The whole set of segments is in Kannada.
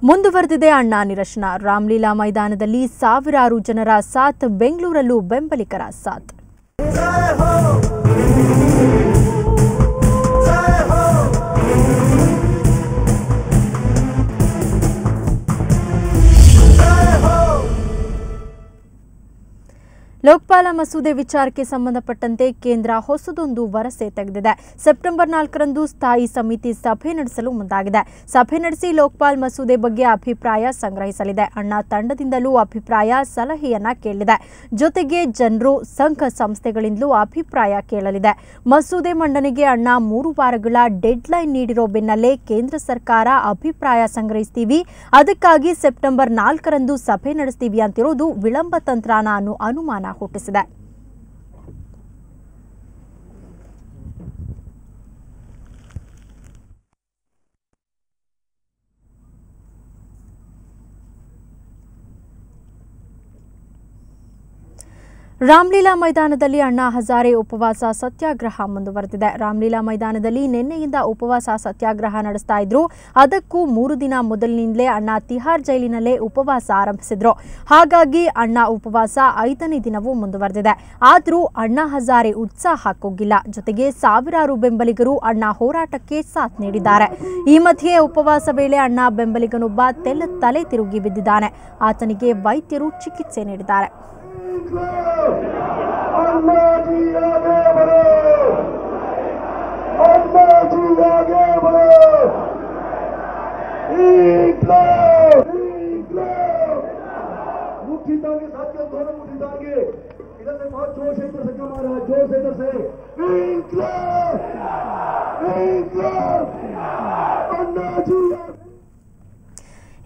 ಮುಂದುವರೆದಿದೆ ಅಣ್ಣಾ ನಿರಶನ. ರಾಮಲೀಲಾ ಮೈದಾನದಲ್ಲಿ ಸಾವಿರಾರು ಜನರ ಸಾಥ್, ಬೆಂಗಳೂರಲ್ಲೂ ಬೆಂಬಲಿಗರ ಸಾಥ್. ಲೋಕಪಾಲ ಮಸೂದೆ ವಿಚಾರಕ್ಕೆ ಸಂಬಂಧಪಟ್ಟಂತೆ ಕೇಂದ್ರ ಹೊಸದೊಂದು ವರಸೆ ತೆಗೆದಿದೆ. ಸೆಪ್ಟೆಂಬರ್ 4ರಂದು ಸ್ಥಾಯಿ ಸಮಿತಿ ಸಭೆ ನಡೆಸಲು ಮುಂದಾಗಿದೆ. ಸಭೆ ನಡೆಸಿ ಲೋಕಪಾಲ್ ಮಸೂದೆ ಬಗ್ಗೆ ಅಭಿಪ್ರಾಯ ಸಂಗ್ರಹಿಸಲಿದೆ. ಅಣ್ಣಾ ತಂಡದಿಂದಲೂ ಅಭಿಪ್ರಾಯ ಸಲಹೆಯನ್ನ ಕೇಳಿದೆ. ಜೊತೆಗೆ ಜನರು, ಸಂಘ ಸಂಸ್ಥೆಗಳಿಂದಲೂ ಅಭಿಪ್ರಾಯ ಕೇಳಲಿದೆ. ಮಸೂದೆ ಮಂಡನೆಗೆ ಅಣ್ಣಾ 3 ವಾರಗಳ ಡೆಡ್ಲೈನ್ ನೀಡಿರೋ ಬೆನ್ನಲ್ಲೇ ಕೇಂದ್ರ ಸರ್ಕಾರ ಅಭಿಪ್ರಾಯ ಸಂಗ್ರಹಿಸ್ತೀವಿ, ಅದಕ್ಕಾಗಿ ಸೆಪ್ಟೆಂಬರ್ 4ರಂದು ಸಭೆ ನಡೆಸ್ತೀವಿ ಅಂತಿರೋದು ವಿಳಂಬ ತಂತ್ರನ ಅನ್ನೋ ಅನುಮಾನ ಹುಟ್ಟಿಸಿದೆ. ರಾಮಲೀಲಾ ಮೈದಾನದಲ್ಲಿ ಅಣ್ಣಾ ಹಜಾರೆ ಉಪವಾಸ ಸತ್ಯಾಗ್ರಹ ಮುಂದುವರೆದಿದೆ. ರಾಮಲೀಲಾ ಮೈದಾನದಲ್ಲಿ ನಿನ್ನೆಯಿಂದ ಉಪವಾಸ ಸತ್ಯಾಗ್ರಹ ನಡೆಸ್ತಾ ಇದ್ರು. ಅದಕ್ಕೂ 3 ದಿನ ಮೊದಲಿನಿಂದಲೇ ಅಣ್ಣಾ ತಿಹಾರ್ ಜೈಲಿನಲ್ಲೇ ಉಪವಾಸ ಆರಂಭಿಸಿದ್ರು. ಹಾಗಾಗಿ ಅಣ್ಣಾ ಉಪವಾಸ 5ನೇ ದಿನವೂ ಮುಂದುವರೆದಿದೆ. ಆದರೂ ಅಣ್ಣಾ ಹಜಾರೆ ಉತ್ಸಾಹ ಕುಗ್ಗಿಲ್ಲ. ಜೊತೆಗೆ ಸಾವಿರಾರು ಬೆಂಬಲಿಗರು ಅಣ್ಣಾ ಹೋರಾಟಕ್ಕೆ ಸಾಥ್ ನೀಡಿದ್ದಾರೆ. ಈ ಮಧ್ಯೆ ಉಪವಾಸ ವೇಳೆ ಅಣ್ಣಾ ಬೆಂಬಲಿಗನೊಬ್ಬ ತಲೆ ತಿರುಗಿ ಬಿದ್ದಿದ್ದಾನೆ. ಆತನಿಗೆ ವೈದ್ಯರು ಚಿಕಿತ್ಸೆ ನೀಡಿದ್ದಾರೆ.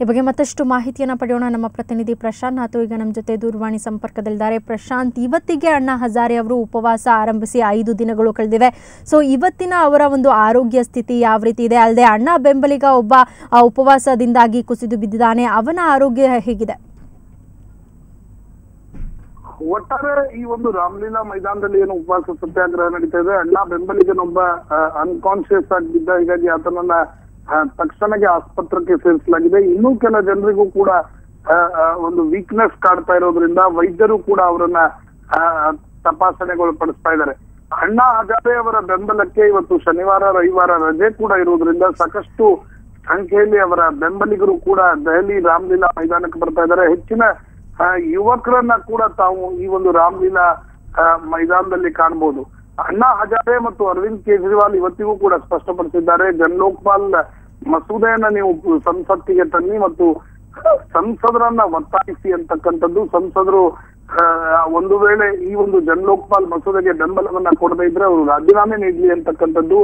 ಈ ಬಗ್ಗೆ ಮತ್ತಷ್ಟು ಮಾಹಿತಿಯನ್ನು ಪಡೆಯೋಣ. ನಮ್ಮ ಪ್ರತಿನಿಧಿ ಪ್ರಶಾಂತ್ ಈಗ ನಮ್ಮ ಜೊತೆ ದೂರವಾಣಿ ಸಂಪರ್ಕದಲ್ಲಿದ್ದಾರೆ. ಪ್ರಶಾಂತ್, ಇವತ್ತಿಗೆ ಅಣ್ಣಾ ಹಜಾರೆ ಅವರು ಉಪವಾಸ ಆರಂಭಿಸಿ 5 ದಿನಗಳು ಕಳೆದಿವೆ. ಸೊ ಇವತ್ತಿನ ಅವರ ಒಂದು ಆರೋಗ್ಯ ಸ್ಥಿತಿ ಯಾವ ರೀತಿ ಇದೆ? ಅಲ್ಲದೆ ಅಣ್ಣಾ ಬೆಂಬಲಿಗ ಒಬ್ಬ ಉಪವಾಸದಿಂದಾಗಿ ಕುಸಿದು ಬಿದ್ದಿದ್ದಾನೆ, ಅವನ ಆರೋಗ್ಯ ಹೇಗಿದೆ? ಒಟ್ಟಾರೆ ಈ ಒಂದು ರಾಮಲೀಲಾ ಮೈದಾನದಲ್ಲಿ ಏನು ಉಪವಾಸ ಸತ್ಯಾಗ್ರಹ ನಡೀತಾ ಇದೆ, ಅಣ್ಣಾ ಬೆಂಬಲಿಗನೊಬ್ಬ ಅನ್ಕಾನ್ಶಿಯಸ್ ಆಗಿದ್ದ. ಹೀಗಾಗಿ ಆತನನ್ನ ತಕ್ಷಣಕ್ಕೆ ಆಸ್ಪತ್ರೆಗೆ ಸೇರಿಸಲಾಗಿದೆ. ಇನ್ನೂ ಕೆಲ ಜನರಿಗೂ ಕೂಡ ಒಂದು ವೀಕ್ನೆಸ್ ಕಾಡ್ತಾ ಇರೋದ್ರಿಂದ ವೈದ್ಯರು ಕೂಡ ಅವರನ್ನ ತಪಾಸಣೆಗೊಳಪಡಿಸ್ತಾ ಇದ್ದಾರೆ. ಅಣ್ಣಾ ಹಜಾರೆ ಅವರ ಬೆಂಬಲಕ್ಕೆ ಇವತ್ತು ಶನಿವಾರ, ರವಿವಾರ ರಜೆ ಕೂಡ ಇರುವುದರಿಂದ ಸಾಕಷ್ಟು ಸಂಖ್ಯೆಯಲ್ಲಿ ಅವರ ಬೆಂಬಲಿಗರು ಕೂಡ ದೆಹಲಿ ರಾಮಲೀಲಾ ಮೈದಾನಕ್ಕೆ ಬರ್ತಾ ಇದ್ದಾರೆ. ಹೆಚ್ಚಿನ ಯುವಕರನ್ನ ಕೂಡ ತಾವು ಈ ಒಂದು ರಾಮಲೀಲಾ ಮೈದಾನದಲ್ಲಿ ಕಾಣಬಹುದು. ಅಣ್ಣಾ ಹಜಾರೆ ಮತ್ತು ಅರವಿಂದ್ ಕೇಜ್ರಿವಾಲ್ ಇವತ್ತಿಗೂ ಕೂಡ ಸ್ಪಷ್ಟಪಡಿಸಿದ್ದಾರೆ, ಲೋಕಪಾಲ್ ಮಸೂದೆಯನ್ನ ನೀವು ಸಂಸತ್ತಿಗೆ ತನ್ನಿ ಮತ್ತು ಸಂಸದರನ್ನ ಒತ್ತಾಯಿಸಿ ಅಂತಕ್ಕಂಥದ್ದು. ಸಂಸದರು ಒಂದು ವೇಳೆ ಈ ಒಂದು ಲೋಕಪಾಲ್ ಮಸೂದೆಗೆ ಬೆಂಬಲವನ್ನ ಕೊಡದೇ ಇದ್ರೆ ಅವರು ರಾಜೀನಾಮೆ ನೀಡಲಿ ಅಂತಕ್ಕಂಥದ್ದು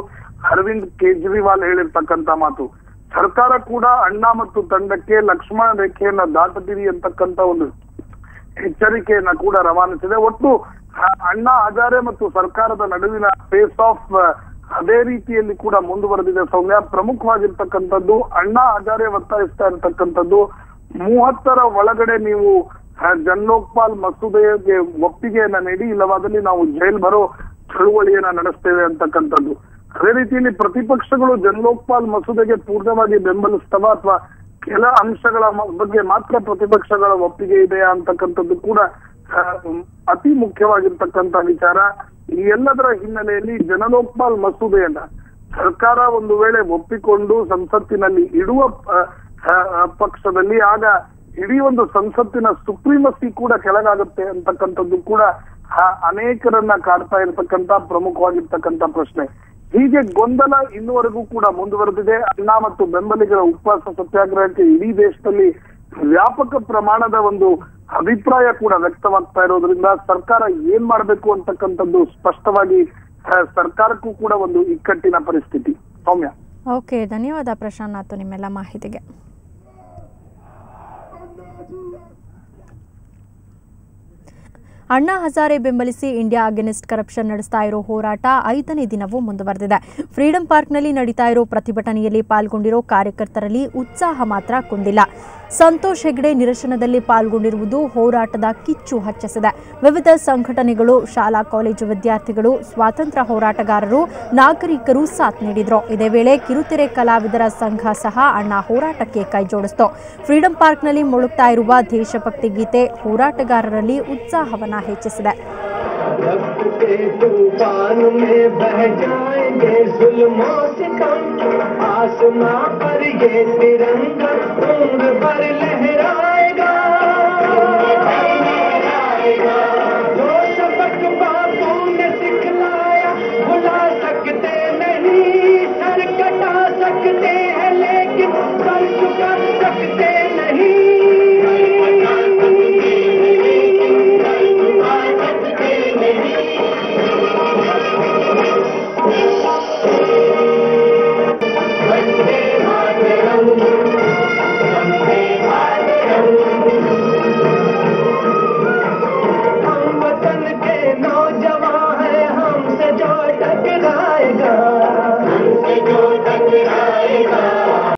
ಅರವಿಂದ್ ಕೇಜ್ರಿವಾಲ್ ಹೇಳಿರ್ತಕ್ಕಂಥ ಮಾತು. ಸರ್ಕಾರ ಕೂಡ ಅಣ್ಣಾ ಮತ್ತು ತಂಡಕ್ಕೆ ಲಕ್ಷ್ಮಣ ರೇಖೆಯನ್ನ ದಾಟದಿರಿ ಅಂತಕ್ಕಂಥ ಒಂದು ಎಚ್ಚರಿಕೆಯನ್ನ ಕೂಡ ರವಾನಿಸಿದೆ. ಒಟ್ಟು ಅಣ್ಣಾ ಹಜಾರೆ ಮತ್ತು ಸರ್ಕಾರದ ನಡುವಿನ ಫೇಸ್ ಆಫ್ ಅದೇ ರೀತಿಯಲ್ಲಿ ಕೂಡ ಮುಂದುವರೆದಿದೆ. ಸೌಮ್ಯ, ಪ್ರಮುಖವಾಗಿರ್ತಕ್ಕಂಥದ್ದು ಅಣ್ಣಾ ಹಜಾರೆ ಒತ್ತಾಯಿಸ್ತಾ ಇರ್ತಕ್ಕಂಥದ್ದು 30ರ ಒಳಗಡೆ ನೀವು ಲೋಕಪಾಲ್ ಮಸೂದೆಗೆ ಒಪ್ಪಿಗೆಯನ್ನ ನೀಡಿ, ಇಲ್ಲವಾದಲ್ಲಿ ನಾವು ಜೈಲ್ ಬರೋ ಚಳುವಳಿಯನ್ನ ನಡೆಸ್ತೇವೆ ಅಂತಕ್ಕಂಥದ್ದು. ಅದೇ ರೀತಿಯಲ್ಲಿ ಪ್ರತಿಪಕ್ಷಗಳು ಲೋಕಪಾಲ್ ಮಸೂದೆಗೆ ಪೂರ್ಣವಾಗಿ ಬೆಂಬಲಿಸ್ತವ ಅಥವಾ ಕೆಲ ಅಂಶಗಳ ಬಗ್ಗೆ ಮಾತ್ರ ಪ್ರತಿಪಕ್ಷಗಳ ಒಪ್ಪಿಗೆ ಇದೆಯಾ ಅಂತಕ್ಕಂಥದ್ದು ಕೂಡ ಅತಿ ಮುಖ್ಯವಾಗಿರ್ತಕ್ಕಂಥ ವಿಚಾರ. ಈ ಎಲ್ಲದರ ಹಿನ್ನೆಲೆಯಲ್ಲಿ ಲೋಕಪಾಲ್ ಮಸೂದೆಯನ್ನ ಸರ್ಕಾರ ಒಂದು ವೇಳೆ ಒಪ್ಪಿಕೊಂಡು ಸಂಸತ್ತಿನಲ್ಲಿ ಇಡುವ ಪಕ್ಷದಲ್ಲಿ ಆಗ ಇಡೀ ಒಂದು ಸಂಸತ್ತಿನ ಸುಪ್ರೀಮಸಿ ಕೂಡ ಕೆಳಗಾಗುತ್ತೆ ಅಂತಕ್ಕಂಥದ್ದು ಕೂಡ ಅನೇಕರನ್ನ ಕಾಡ್ತಾ ಇರತಕ್ಕಂತ ಪ್ರಮುಖವಾಗಿರ್ತಕ್ಕಂಥ ಪ್ರಶ್ನೆ. ಹೀಗೆ ಗೊಂದಲ ಇನ್ನುವರೆಗೂ ಕೂಡ ಮುಂದುವರೆದಿದೆ. ಅಣ್ಣಾ ಮತ್ತು ಬೆಂಬಲಿಗರ ಉಪವಾಸ ಸತ್ಯಾಗ್ರಹಕ್ಕೆ ಇಡೀ ದೇಶದಲ್ಲಿ ವ್ಯಾಪಕ ಪ್ರಮಾಣದ ಒಂದು ಅಭಿಪ್ರಾಯ ಕೂಡ ವ್ಯಕ್ತವಾಗ್ತಾ ಇರೋದ್ರಿಂದ ಸರ್ಕಾರ ಏನ್ ಮಾಡ್ಬೇಕು ಅಂತಕ್ಕಂಥದ್ದು ಸ್ಪಷ್ಟವಾಗಿ ಸರ್ಕಾರಕ್ಕೂ ಕೂಡ ಒಂದು ಇಕ್ಕಟ್ಟಿನ ಪರಿಸ್ಥಿತಿ. ಸೌಮ್ಯ. ಓಕೆ, ಧನ್ಯವಾದ ಪ್ರಶಾಂತ್ ನಿಮ್ಮೆಲ್ಲ ಮಾಹಿತಿಗೆ. ಅಣ್ಣಾ ಹಜಾರೆ ಬೆಂಬಲಿಸಿ ಇಂಡಿಯಾ ಅಗೇನ್ಸ್ಟ್ ಕರಪ್ಷನ್ ನಡೆಸ್ತಾ ಇರೋ ಹೋರಾಟ 5ನೇ ದಿನವೂ ಮುಂದುವರೆದಿದೆ. ಫ್ರೀಡಂ ಪಾರ್ಕ್ನಲ್ಲಿ ನಡೀತಾ ಇರೋ ಪ್ರತಿಭಟನೆಯಲ್ಲಿ ಪಾಲ್ಗೊಂಡಿರೋ ಕಾರ್ಯಕರ್ತರಲ್ಲಿ ಉತ್ಸಾಹ ಮಾತ್ರ ಕುಂದಿಲ್ಲ. ಸಂತೋಷ್ ಹೆಗ್ಡೆ ನಿರಶನದಲ್ಲಿ ಪಾಲ್ಗೊಂಡಿರುವುದು ಹೋರಾಟದ ಕಿಚ್ಚು ಹಚ್ಚಿಸಿದೆ. ವಿವಿಧ ಸಂಘಟನೆಗಳು, ಶಾಲಾ ಕಾಲೇಜು ವಿದ್ಯಾರ್ಥಿಗಳು, ಸ್ವಾತಂತ್ರ್ಯ ಹೋರಾಟಗಾರರು, ನಾಗರಿಕರು ಸಾಥ್ ನೀಡಿದ್ರು. ಇದೇ ವೇಳೆ ಕಿರುತೆರೆ ಕಲಾವಿದರ ಸಂಘ ಸಹ ಅಣ್ಣಾ ಹೋರಾಟಕ್ಕೆ ಕೈಜೋಡಿಸಿತು. ಫ್ರೀಡಂ ಪಾರ್ಕ್ನಲ್ಲಿ ಮೊಳಗ್ತಾ ಇರುವ ದೇಶಭಕ್ತಿ ಗೀತೆ ಹೋರಾಟಗಾರರಲ್ಲಿ ಉತ್ಸಾಹವನ್ನ ಹೆಚ್ಚಿಸಿದೆ. तूफान में बह जाएंगे जुल्मों से कम, आसमां पर ये तिरंगा उम्र भर लहराएंगे।